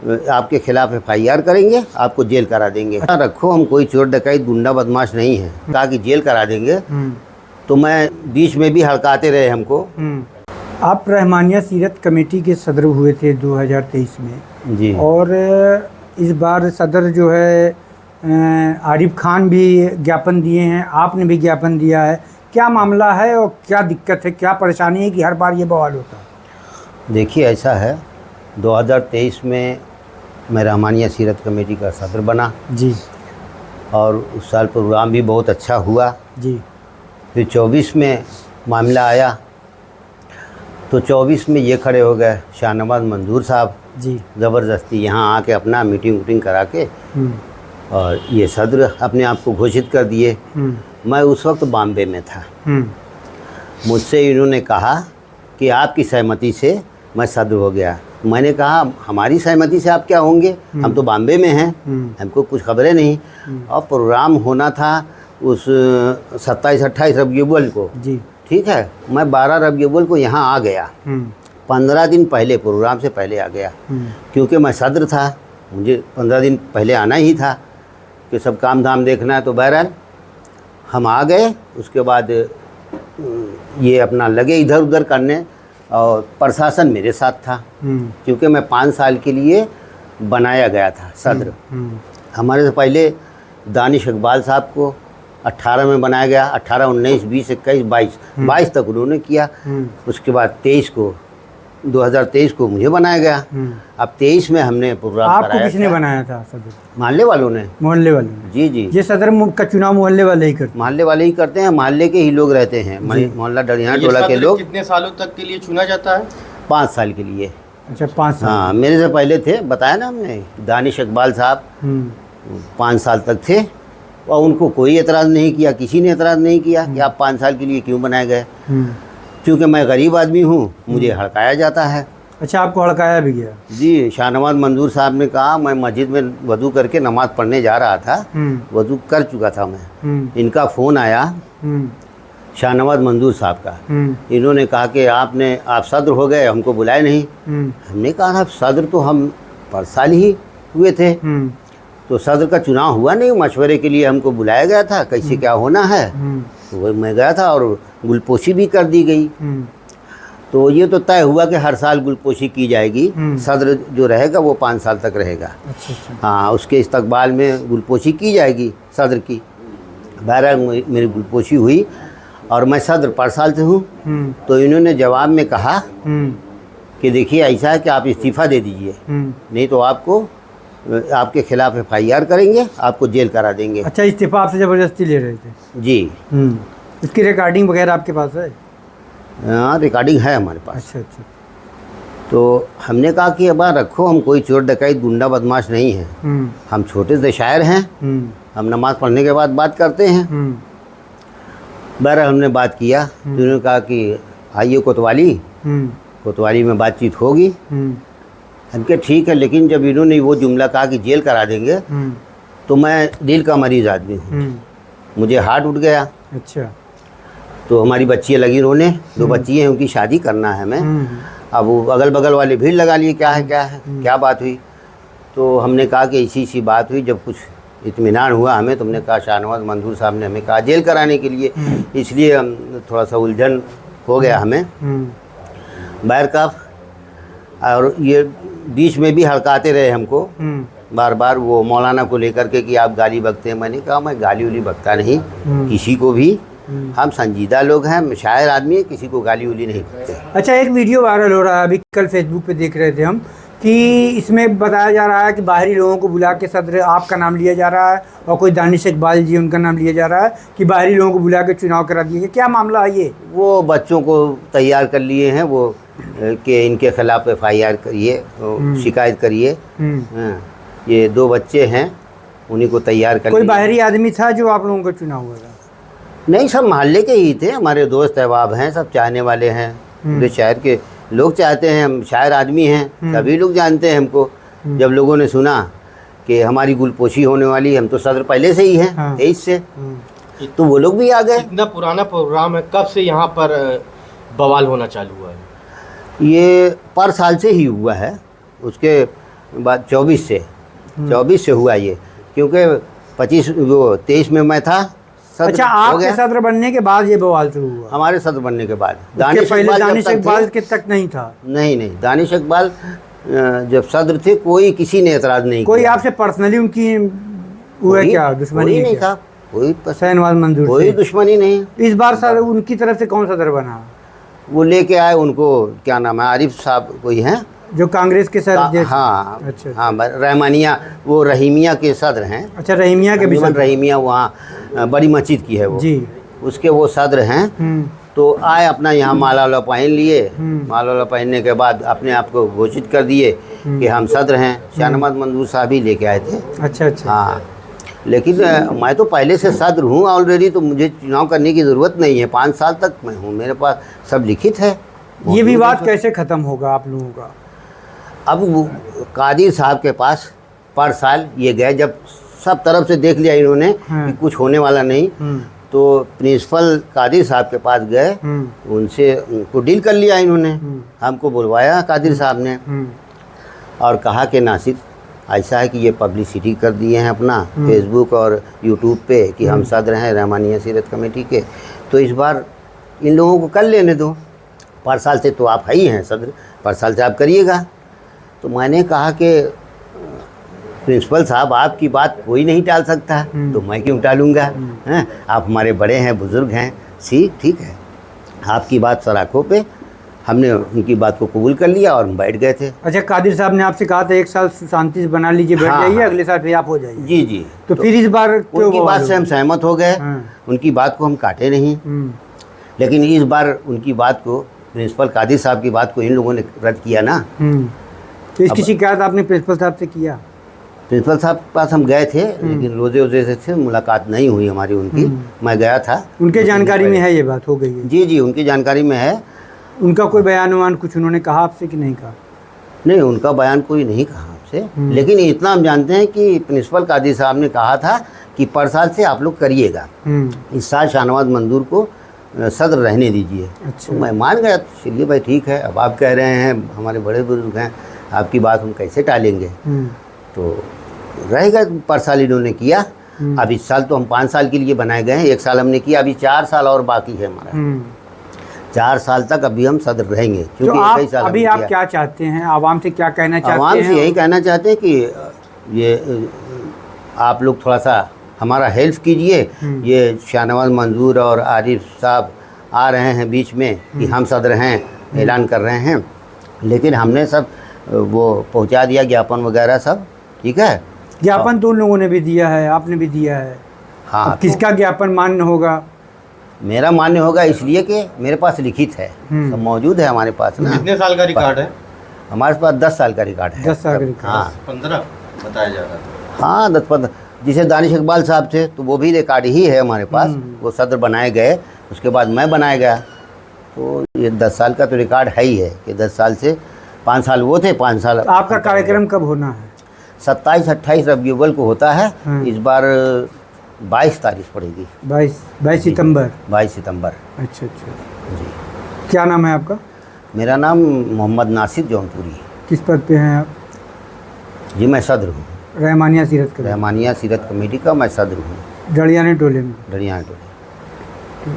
आपके खिलाफ FIR करेंगे, आपको जेल करा देंगे। रखो, हम कोई चोर डकैत गुंडा बदमाश नहीं है। कहा कि जेल करा देंगे, तो मैं बीच में भी हड़काते रहे हमको। आप रहमानिया सीरत कमेटी के सदर हुए थे 2023 में जी, और इस बार सदर जो है आरिफ खान भी ज्ञापन दिए हैं, आपने भी ज्ञापन दिया है। क्या मामला है और क्या दिक्कत है, क्या परेशानी है कि हर बार ये बवाल होता है? देखिए ऐसा है, 2023 में मैं रहमानिया सीरत कमेटी का सदर बना जी, और उस साल प्रोग्राम भी बहुत अच्छा हुआ जी। फिर 24 में मामला आया, तो 24 में ये खड़े हो गए शाहनवाज मंजूर साहब जी, ज़बरदस्ती यहाँ आके अपना मीटिंग वूटिंग करा के और ये सदर अपने आप को घोषित कर दिए। मैं उस वक्त बॉम्बे में था। मुझसे इन्होंने कहा कि आपकी सहमति से मैं सदर हो गया। मैंने कहा हमारी सहमति से आप क्या होंगे, हम तो बॉम्बे में हैं, हमको कुछ खबरें नहीं। और प्रोग्राम होना था उस 27-28 रबीउल अव्वल को जी, ठीक है। मैं 12 रबीउल अव्वल को यहाँ आ गया, 15 दिन पहले, प्रोग्राम से पहले आ गया, क्योंकि मैं सदर था, मुझे 15 दिन पहले आना ही था कि सब काम धाम देखना है। तो बहरहाल हम आ गए। उसके बाद ये अपना लगे इधर उधर करने, और प्रशासन मेरे साथ था क्योंकि मैं 5 साल के लिए बनाया गया था सदर। हमारे से पहले दानिश इकबाल साहब को 18 में बनाया गया, 18, 19, 20, 21, 22 तक उन्होंने किया। उसके बाद 2023 को मुझे बनाया गया। अब 23 में हमने प्रोग्राम आपको कराया। किसने बनाया था सदर? मोहल्ले वालों ने। मोहल्ले वालों ने? जी जी, ये सदर का चुनाव मोहल्ले वाले ही करते? मोहल्ले वाले ही करते हैं, मोहल्ले के ही लोग रहते हैं, मोहल्ला डलियां टोला के लोग। कितने सालों तक के लिए चुना जाता है? 5 साल के लिए। अच्छा, 5 साल। हाँ, मेरे से पहले थे, बताया ना हमने, दानिश इकबाल साहब 5 साल तक थे और उनको कोई एतराज़ नहीं किया, किसी ने एतराज़ नहीं किया कि आप 5 साल के लिए क्यों बनाए गए। क्योंकि मैं गरीब आदमी हूँ, मुझे हड़काया जाता है। अच्छा, आपको हड़काया भी गया? जी, शाहनवाज मंजूर साहब ने कहा, मैं मस्जिद में वज़ू करके नमाज़ पढ़ने जा रहा था, वज़ू कर चुका था मैं, इनका फ़ोन आया शाहनवाज मंजूर साहब का। इन्होंने कहा कि आप सदर हो गए, हमको बुलाए नहीं। हमने कहा था सदर तो हम पर साल ही हुए थे, तो सदर का चुनाव हुआ नहीं, मशवरे के लिए हमको बुलाया गया था, कैसे क्या होना है। तो वही मैं गया था और गुलपोशी भी कर दी गई। तो ये तो तय हुआ कि हर साल गुलपोशी की जाएगी, सदर जो रहेगा वो 5 साल तक रहेगा। अच्छा। हाँ, उसके इस्तकबाल में गुलपोशी की जाएगी सदर की। बहरहाल मेरी गुलपोशी हुई और मैं सदर 5 साल से हूँ। तो इन्होंने जवाब में कहा कि देखिए ऐसा है कि आप इस्तीफ़ा दे दीजिए, नहीं तो आपके खिलाफ FIR करेंगे, आपको जेल करा देंगे। अच्छा, इस्तीफा आपसे ज़बरदस्ती ले रहे थे? जी। इसकी रिकॉर्डिंग वगैरह आपके पास है? हाँ, रिकॉर्डिंग है हमारे पास। अच्छा। तो हमने कहा कि अब रखो, हम कोई चोर डकैत गुंडा बदमाश नहीं हैं, हम छोटे से शायर हैं, हम नमाज़ पढ़ने के बाद बात करते हैं। बहरहाल हमने बात किया, तो उन्होंने कहा कि आइए कोतवाली में बातचीत होगी। हम कहा ठीक है, लेकिन जब इन्होंने वो जुमला कहा कि जेल करा देंगे, तो मैं दिल का मरीज़ आदमी हूँ, मुझे हार्ट उठ गया। अच्छा। तो हमारी बच्चियाँ लगी रोने, 2 बच्ची हैं, उनकी शादी करना है हमें। अब वो अगल बगल वाले भीड़ लगा लिए, क्या है क्या बात हुई। तो हमने कहा कि ऐसी सी बात हुई। जब कुछ इत्मीनान हुआ हमें, तो हमने कहा शाहनवाज मंजूर साहब ने हमें कहा जेल कराने के लिए, इसलिए हम थोड़ा सा उलझन हो गया हमें बहरकफ। और ये बीच में भी हड़काते रहे हमको बार बार, वो मौलाना को लेकर के कि आप गाली बकते हैं। मैंने कहा मैं गाली उली बकता नहीं किसी को भी, हम संजीदा लोग हैं, शायर आदमी है, किसी को गाली उली नहीं बकते। अच्छा, एक वीडियो वायरल हो रहा है अभी, कल फेसबुक पे देख रहे थे हम, कि इसमें बताया जा रहा है कि बाहरी लोगों को बुला के सदर आपका नाम लिया जा रहा है और कोई दानिश इकबाल जी उनका नाम लिया जा रहा है कि बाहरी लोगों को बुला के चुनाव करा दिए। क्या मामला है ये? वो बच्चों को तैयार कर लिए हैं वो कि इनके खिलाफ FIR करिए, शिकायत करिए। ये 2 बच्चे हैं, उन्हीं को तैयार कर। कोई बाहरी आदमी था जो आप लोगों का चुनाव हुआ था? नहीं, सब मोहल्ले के ही थे, हमारे दोस्त अहबाब हैं, सब चाहने वाले हैं, पूरे शहर के लोग चाहते हैं, हम शायर आदमी हैं, सभी लोग जानते हैं हमको। जब लोगों ने सुना कि हमारी गुलपोशी होने वाली, हम तो सदर पहले से ही हैं 23 से, तो वो लोग भी आ गए। इतना पुराना प्रोग्राम है, कब से यहाँ पर बवाल होना चालू हुआ है? ये पर साल से ही हुआ है। उसके बाद 24 से हुआ ये, क्योंकि 23 में मैं था सदर। अच्छा, हो आपके गया सदर बनने के बाद ये बवाल शुरू हुआ? हमारे सदर बनने के बाद। उसके पहले जब दानिश तक थे- इकबाल के तक नहीं था? नहीं, दानिश इकबाल जब सदर थे कोई किसी ने एतराज़ नहीं कोई किया। आपसे पर्सनली उनकी वो है कोई- क्या दुश्मनी कोई है नहीं क्या? था, कोई शहनवाज मंजूर कोई से? दुश्मनी नहीं। इस बार सर उनकी तरफ से कौन सदर बना? वो लेके आए उनको, क्या नाम है, आरिफ साहब कोई हैं, जो कांग्रेस के सर अध्यक्ष? हाँ अच्छा। हाँ, रहमानिया, वो रहीमिया के सदर हैं। अच्छा, रहीमिया के भी अंजुमन सदर? रहीमिया वहाँ बड़ी मस्जिद की है वो, जी। उसके वो सदर हैं। तो आए अपना यहाँ माला वाला पहन लिए, माला वाला पहनने के बाद अपने आप को घोषित कर दिए कि हम सदर हैं। शहनवाज मंजूर साहब ही लेके आए थे। अच्छा अच्छा। हाँ, लेकिन मैं तो पहले से सदर हूँ ऑलरेडी, तो मुझे चुनाव करने की ज़रूरत नहीं है। 5 साल तक मैं हूँ, मेरे पास सब लिखित है। ये विवाद कैसे ख़त्म होगा आप लोगों का? अब वो कादिर साहब के पास पर साल ये गए, जब सब तरफ से देख लिया इन्होंने कि कुछ होने वाला नहीं, तो प्रिंसिपल कादिर साहब के पास गए, उनसे उनको डील कर लिया इन्होंने। हमको बुलवाया कादिर साहब ने और कहा कि नासिर ऐसा है कि ये पब्लिसिटी कर दिए हैं अपना फेसबुक और यूट्यूब पे कि हम सदर हैं रहमानिया सीरत कमेटी के, तो इस बार इन लोगों को कर लेने दो। पर साल से तो आप ही हैं सदर, पर साल से आप करिएगा। तो मैंने कहा कि प्रिंसिपल साहब, आपकी बात कोई नहीं टाल सकता, तो मैं क्यों टालूँगा? हैं, आप हमारे बड़े हैं, बुज़ुर्ग हैं। ठीक है, आपकी बात सराखों पे। हमने उनकी बात को कबूल कर लिया और हम बैठ गए थे। अच्छा, कादिर साहब ने आपसे कहा था 1 साल शांति से बना लीजिए, बैठ हाँ, जाइए, हाँ। अगले साल फिर आप हो जाइए। जी। तो फिर इस बार क्यों उनकी बवाल बात से हुआ? हम सहमत हो गए, उनकी बात को हम काटे नहीं। लेकिन इस बार उनकी बात को, प्रिंसिपल कादिर साहब की बात को इन लोगों ने रद्द किया ना। तो इसकी शिकायत आपने प्रिंसिपल साहब से किया? प्रिंसिपल साहब के पास हम गए थे, लेकिन रोजे से थे, मुलाकात नहीं हुई हमारी उनकी। मैं गया था, उनके जानकारी में है ये बात हो गई है? जी, उनकी जानकारी में है। उनका कोई बयान वान कुछ उन्होंने कहा आपसे कि नहीं कहा? नहीं, उनका बयान कोई नहीं कहा हमसे, लेकिन इतना हम जानते हैं कि प्रिंसिपल कादिर साहब ने कहा था कि पर साल से आप लोग करिएगा, इस साल शहनवाज मंजूर को सदर रहने दीजिए। अच्छा। तो मैं मान गया, चलिए भाई ठीक है, अब आप कह रहे हैं, हमारे बड़े बुजुर्ग हैं, आपकी बात हम कैसे टालेंगे। तो रहेगा, पर साल इन्होंने किया। अब इस साल तो हम 5 साल के लिए बनाए गए हैं, 1 साल हमने किया, अभी 4 साल और बाकी है हमारा। 4 साल तक अभी हम सदर रहेंगे, तो क्योंकि आप 21 साल अभी हमने आप किया। क्या चाहते हैं, आवाम से क्या कहना चाहते आवाम हैं? से यही कहना चाहते हैं कि ये आप लोग थोड़ा सा हमारा हेल्प कीजिए। ये शहनवाज मंजूर और आरिफ साहब आ रहे हैं बीच में कि हम सदर हैं, ऐलान कर रहे हैं, लेकिन हमने सब वो पहुंचा दिया, ज्ञापन वगैरह सब, ठीक है। ज्ञापन तो उन लोगों ने भी दिया है, आपने भी दिया है। हाँ, अब किसका ज्ञापन मान्य होगा? मेरा मान्य होगा इसलिए कि मेरे पास लिखित है, सब मौजूद है हमारे पास ना। कितने साल का रिकॉर्ड है? हमारे पास 10 साल का रिकॉर्ड है। 10 साल का रिकॉर्ड। हाँ 15 बताया जा रहा था। हाँ, 10-15। जिसे दानिश इकबाल साहब थे, तो वो भी रिकॉर्ड ही है हमारे पास। वो सदर बनाए गए, उसके बाद मैं बनाया गया, तो ये 10 साल का तो रिकॉर्ड है ही है कि 10 साल से 5 साल वो थे, 5 साल। तो आपका कार्यक्रम कब होना है? 27-28 रबी अव्वल को होता है। इस बार 22 तारीख पड़ेगी। 22 सितंबर। 22 सितंबर। अच्छा अच्छा। जी। क्या नाम है आपका? मेरा नाम मोहम्मद नासिर जौनपुरी। किस पद पे हैं आप? जी, मैं सदर हूँ, रहमानिया सीरत कमेटी, रहमानिया सीरत कमेटी का मैं सदर हूँ, डड़ियाने टोले में। डड़िया टोले।